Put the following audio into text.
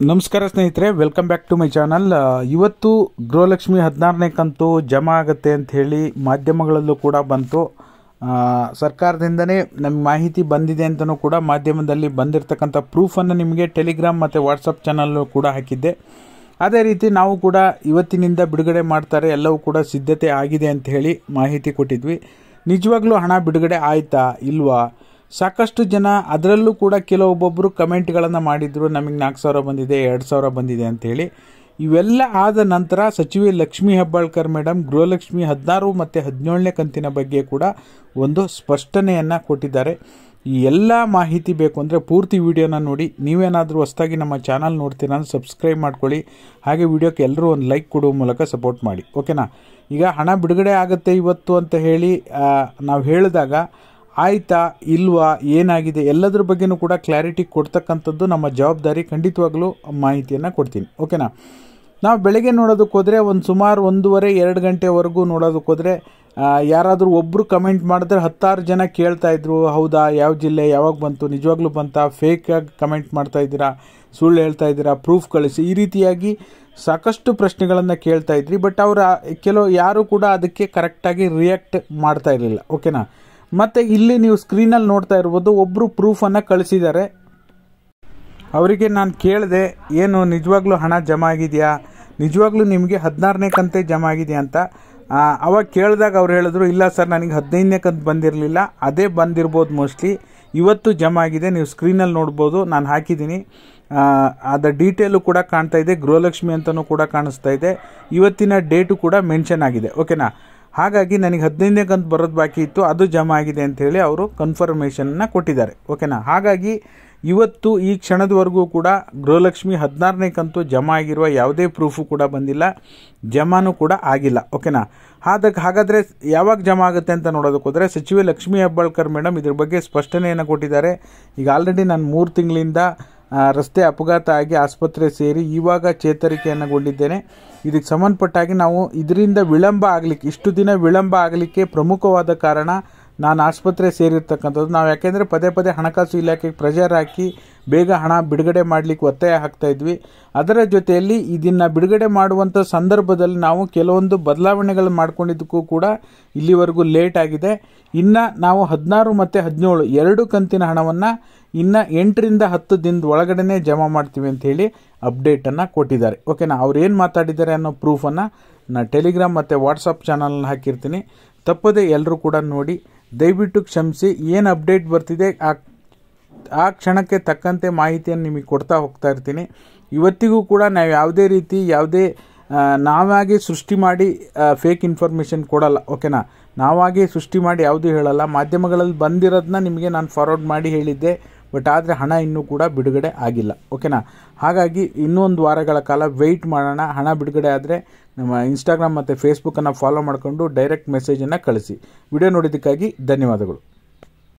ನಮಸ್ಕಾರ ಸ್ನೇಹಿತರೆ, welcome back to my channel. ಇವತ್ತು ಗೃಹಲಕ್ಷ್ಮಿ 16ನೇ ಕಂತು ಜಮಾ ಆಗುತ್ತೆ ಅಂತ ಹೇಳಿ ಮಾಧ್ಯಮಗಳಲ್ಲೂ ಕೂಡ ಬಂತು. ಸರ್ಕಾರದಿಂದನೇ ನಮಗೆ ಮಾಹಿತಿ ಬಂದಿದೆ ಅಂತಲೂ ಕೂಡ ಮಾಧ್ಯಮದಲ್ಲಿ ಬಂದಿರತಕ್ಕಂಥ ಪ್ರೂಫನ್ನು ನಿಮಗೆ ಟೆಲಿಗ್ರಾಮ್ ಮತ್ತು ವಾಟ್ಸಪ್ ಚಾನಲ್ಲು ಕೂಡ ಹಾಕಿದ್ದೆ. ಅದೇ ರೀತಿ ನಾವು ಕೂಡ ಇವತ್ತಿನಿಂದ ಬಿಡುಗಡೆ ಮಾಡ್ತಾರೆ, ಎಲ್ಲವೂ ಕೂಡ ಸಿದ್ಧತೆ ಆಗಿದೆ ಅಂತ ಹೇಳಿ ಮಾಹಿತಿ ಕೊಟ್ಟಿದ್ವಿ. ನಿಜವಾಗ್ಲೂ ಹಣ ಬಿಡುಗಡೆ ಆಯಿತಾ ಇಲ್ವಾ? ಸಾಕಷ್ಟು ಜನ ಅದರಲ್ಲೂ ಕೂಡ ಕೆಲವೊಬ್ಬೊಬ್ಬರು ಕಮೆಂಟ್ಗಳನ್ನು ಮಾಡಿದರು, ನಮಗೆ 4,000 ಬಂದಿದೆ, 2,000 ಬಂದಿದೆ ಅಂಥೇಳಿ. ಇವೆಲ್ಲ ಆದ ನಂತರ ಸಚಿವೆ ಲಕ್ಷ್ಮೀ ಹೆಬ್ಬಾಳ್ಕರ್ ಮೇಡಮ್ ಗೃಹಲಕ್ಷ್ಮಿ 16 ಮತ್ತು 17ನೇ ಕಂತಿನ ಬಗ್ಗೆ ಕೂಡ ಒಂದು ಸ್ಪಷ್ಟನೆಯನ್ನು ಕೊಟ್ಟಿದ್ದಾರೆ. ಈ ಎಲ್ಲ ಮಾಹಿತಿ ಬೇಕು ಅಂದರೆ ಪೂರ್ತಿ ವಿಡಿಯೋನ ನೋಡಿ. ನೀವೇನಾದರೂ ಹೊಸದಾಗಿ ನಮ್ಮ ಚಾನಲ್ ನೋಡ್ತೀರಾ ಅಂದರೆ ಸಬ್ಸ್ಕ್ರೈಬ್ ಮಾಡ್ಕೊಳ್ಳಿ. ಹಾಗೆ ವಿಡಿಯೋಕ್ಕೆ ಎಲ್ಲರೂ ಒಂದು ಲೈಕ್ ಕೊಡುವ ಮೂಲಕ ಸಪೋರ್ಟ್ ಮಾಡಿ, ಓಕೆನಾ? ಈಗ ಹಣ ಬಿಡುಗಡೆ ಆಗುತ್ತೆ ಇವತ್ತು ಅಂತ ಹೇಳಿ ನಾವು ಹೇಳಿದಾಗ ಆಯಿತಾ ಇಲ್ವಾ, ಏನಾಗಿದೆ ಎಲ್ಲದ್ರ ಬಗ್ಗೆನೂ ಕೂಡ ಕ್ಲಾರಿಟಿ ಕೊಡ್ತಕ್ಕಂಥದ್ದು ನಮ್ಮ ಜವಾಬ್ದಾರಿ. ಖಂಡಿತವಾಗ್ಲೂ ಮಾಹಿತಿಯನ್ನು ಕೊಡ್ತೀನಿ, ಓಕೆನಾ? ನಾವು ಬೆಳಗ್ಗೆ ನೋಡೋದಕ್ಕೆ ಹೋದರೆ ಒಂದು ಸುಮಾರು 1:30-2 ಗಂಟೆವರೆಗೂ ನೋಡೋದಕ್ಕೆ ಹೋದರೆ ಯಾರಾದರೂ ಒಬ್ಬರು ಕಮೆಂಟ್ ಮಾಡಿದ್ರೆ 10 ಜನ ಕೇಳ್ತಾಯಿದ್ರು, ಹೌದಾ, ಯಾವ ಜಿಲ್ಲೆ, ಯಾವಾಗ ಬಂತು, ನಿಜವಾಗ್ಲೂ ಬಂತಾ, ಫೇಕಾಗಿ ಕಮೆಂಟ್ ಮಾಡ್ತಾ ಇದ್ದೀರಾ, ಸುಳ್ಳು ಹೇಳ್ತಾ ಇದ್ದೀರಾ, ಪ್ರೂಫ್ ಕಳಿಸಿ, ಈ ರೀತಿಯಾಗಿ ಸಾಕಷ್ಟು ಪ್ರಶ್ನೆಗಳನ್ನು ಕೇಳ್ತಾ ಇದ್ರಿ. ಬಟ್ ಯಾರು ಕೂಡ ಅದಕ್ಕೆ ಕರೆಕ್ಟಾಗಿ ರಿಯಾಕ್ಟ್ ಮಾಡ್ತಾ ಇರಲಿಲ್ಲ, ಓಕೆನಾ? ಮತ್ತು ಇಲ್ಲಿ ನೀವು ಸ್ಕ್ರೀನಲ್ಲಿ ನೋಡ್ತಾ ಇರ್ಬೋದು, ಒಬ್ಬರು ಪ್ರೂಫನ್ನು ಕಳಿಸಿದ್ದಾರೆ. ಅವರಿಗೆ ನಾನು ಕೇಳಿದೆ, ಏನು ನಿಜವಾಗ್ಲೂ ಹಣ ಜಮಾ ಆಗಿದೆಯಾ, ನಿಜವಾಗ್ಲೂ ನಿಮಗೆ 16ನೇ ಕಂತೆ ಜಮಾ ಆಗಿದೆಯಾ ಅಂತ. ಅವಾಗ ಕೇಳಿದಾಗ ಅವ್ರು ಹೇಳಿದ್ರು, ಇಲ್ಲ ಸರ್, ನನಗೆ 15ನೇ ಕಂತು ಬಂದಿರಲಿಲ್ಲ, ಅದೇ ಬಂದಿರ್ಬೋದು ಮೋಸ್ಟ್ಲಿ, ಇವತ್ತು ಜಮಾ ಆಗಿದೆ. ನೀವು ಸ್ಕ್ರೀನಲ್ಲಿ ನೋಡ್ಬೋದು, ನಾನು ಹಾಕಿದ್ದೀನಿ. ಅದರ ಡೀಟೇಲು ಕೂಡ ಕಾಣ್ತಾ ಇದೆ, ಗೃಹಲಕ್ಷ್ಮಿ ಅಂತಲೂ ಕೂಡ ಕಾಣಿಸ್ತಾ ಇದೆ, ಇವತ್ತಿನ ಡೇಟು ಕೂಡ ಮೆನ್ಷನ್ ಆಗಿದೆ, ಓಕೆನಾ? ಹಾಗಾಗಿ ನನಗೆ 15ನೇ ಕಂತು ಬರೋದು ಬಾಕಿ ಇತ್ತು, ಅದು ಜಮಾ ಆಗಿದೆ ಅಂಥೇಳಿ ಅವರು ಕನ್ಫರ್ಮೇಷನ್ನ ಕೊಟ್ಟಿದ್ದಾರೆ, ಓಕೆನಾ? ಹಾಗಾಗಿ ಇವತ್ತು ಈ ಕ್ಷಣದವರೆಗೂ ಕೂಡ ಗೃಹಲಕ್ಷ್ಮಿ 16ನೇ ಕಂತು ಜಮಾ ಆಗಿರುವ ಯಾವುದೇ ಪ್ರೂಫು ಕೂಡ ಬಂದಿಲ್ಲ, ಜಮಾನೂ ಕೂಡ ಆಗಿಲ್ಲ, ಓಕೆನಾ? ಹಾಗಾದರೆ ಯಾವಾಗ ಜಮಾ ಆಗುತ್ತೆ ಅಂತ ನೋಡೋದಕ್ಕೆ ಹೋದರೆ ಸಚಿವೆ ಲಕ್ಷ್ಮೀ ಹೆಬ್ಬಾಳ್ಕರ್ ಮೇಡಮ್ ಇದ್ರ ಬಗ್ಗೆ ಸ್ಪಷ್ಟನೆಯನ್ನು ಕೊಟ್ಟಿದ್ದಾರೆ. ಈಗ ಆಲ್ರೆಡಿ ನಾನು 3 ತಿಂಗಳಿಂದ ರಸ್ತೆ ಅಪಘಾತ ಆಗಿ ಆಸ್ಪತ್ರೆ ಸೇರಿ ಇವಾಗ ಚೇತರಿಕೆಯನ್ನುಗೊಂಡಿದ್ದೇನೆ. ಇದಕ್ಕೆ ಸಂಬಂಧಪಟ್ಟಾಗಿ ನಾವು ಇದರಿಂದ ಇಷ್ಟು ದಿನ ವಿಳಂಬ ಆಗಲಿಕ್ಕೆ ಪ್ರಮುಖವಾದ ಕಾರಣ ನಾನು ಆಸ್ಪತ್ರೆ ಸೇರಿರ್ತಕ್ಕಂಥದ್ದು. ನಾವು ಯಾಕೆಂದರೆ ಪದೇ ಹಣಕಾಸು ಇಲಾಖೆಗೆ ಪ್ರೆಷರ್ ಹಾಕಿ ಬೇಗ ಹಣ ಬಿಡುಗಡೆ ಮಾಡಲಿಕ್ಕೆ ಒತ್ತಾಯ ಹಾಕ್ತಾ ಇದ್ವಿ. ಅದರ ಜೊತೆಯಲ್ಲಿ ಇದನ್ನು ಬಿಡುಗಡೆ ಮಾಡುವಂಥ ಸಂದರ್ಭದಲ್ಲಿ ನಾವು ಕೆಲವೊಂದು ಬದಲಾವಣೆಗಳು ಮಾಡ್ಕೊಂಡಿದ್ದಕ್ಕೂ ಕೂಡ ಇಲ್ಲಿವರೆಗೂ ಲೇಟ್ ಆಗಿದೆ. ಇನ್ನು ನಾವು 16 ಮತ್ತು 17 2 ಕಂತಿನ ಹಣವನ್ನು ಇನ್ನು 8ರಿಂದ 10 ದಿನದ ಒಳಗಡೆ ಜಮಾ ಮಾಡ್ತೀವಿ ಅಂಥೇಳಿ ಅಪ್ಡೇಟನ್ನು ಕೊಟ್ಟಿದ್ದಾರೆ, ಓಕೆನಾ? ಅವ್ರು ಏನು ಮಾತಾಡಿದ್ದಾರೆ ಅನ್ನೋ ಪ್ರೂಫನ್ನು ನಾನು ಟೆಲಿಗ್ರಾಮ್ ಮತ್ತು ವಾಟ್ಸಪ್ ಚಾನಲ್ನ ಹಾಕಿರ್ತೀನಿ. ತಪ್ಪದೆ ಎಲ್ಲರೂ ಕೂಡ ನೋಡಿ, ದಯವಿಟ್ಟು ಕ್ಷಮಿಸಿ. ಏನು ಅಪ್ಡೇಟ್ ಬರ್ತಿದೆ ಆ ಕ್ಷಣಕ್ಕೆ ತಕ್ಕಂತೆ ಮಾಹಿತಿಯನ್ನು ನಿಮಗೆ ಕೊಡ್ತಾ ಹೋಗ್ತಾ ಇರ್ತೀನಿ. ಇವತ್ತಿಗೂ ಕೂಡ ನಾವು ಯಾವುದೇ ನಾವಾಗಿ ಸೃಷ್ಟಿ ಮಾಡಿ ಫೇಕ್ ಇನ್ಫಾರ್ಮೇಷನ್ ಕೊಡಲ್ಲ, ಓಕೆನಾ? ನಾವಾಗಿ ಸೃಷ್ಟಿ ಮಾಡಿ ಯಾವುದೂ ಹೇಳಲ್ಲ. ಮಾಧ್ಯಮಗಳಲ್ಲಿ ಬಂದಿರೋದನ್ನ ನಿಮಗೆ ನಾನು ಫಾರ್ವರ್ಡ್ ಮಾಡಿ ಹೇಳಿದ್ದೆ, ಬಟ್ ಆದರೆ ಹಣ ಇನ್ನೂ ಕೂಡ ಬಿಡುಗಡೆ ಆಗಿಲ್ಲ, ಓಕೆನಾ? ಹಾಗಾಗಿ ಇನ್ನೂ 1 ವಾರಗಳ ಕಾಲ ವೆಯ್ಟ್ ಮಾಡೋಣ. ಹಣ ಬಿಡುಗಡೆ ಆದರೆ ನಮ್ಮ ಇನ್ಸ್ಟಾಗ್ರಾಮ್ ಮತ್ತು ಫೇಸ್ಬುಕ್ಕನ್ನು ಫಾಲೋ ಮಾಡಿಕೊಂಡು ಡೈರೆಕ್ಟ್ ಮೆಸೇಜನ್ನು ಕಳಿಸಿ. ವಿಡಿಯೋ ನೋಡಿದ್ದಕ್ಕಾಗಿ ಧನ್ಯವಾದಗಳು.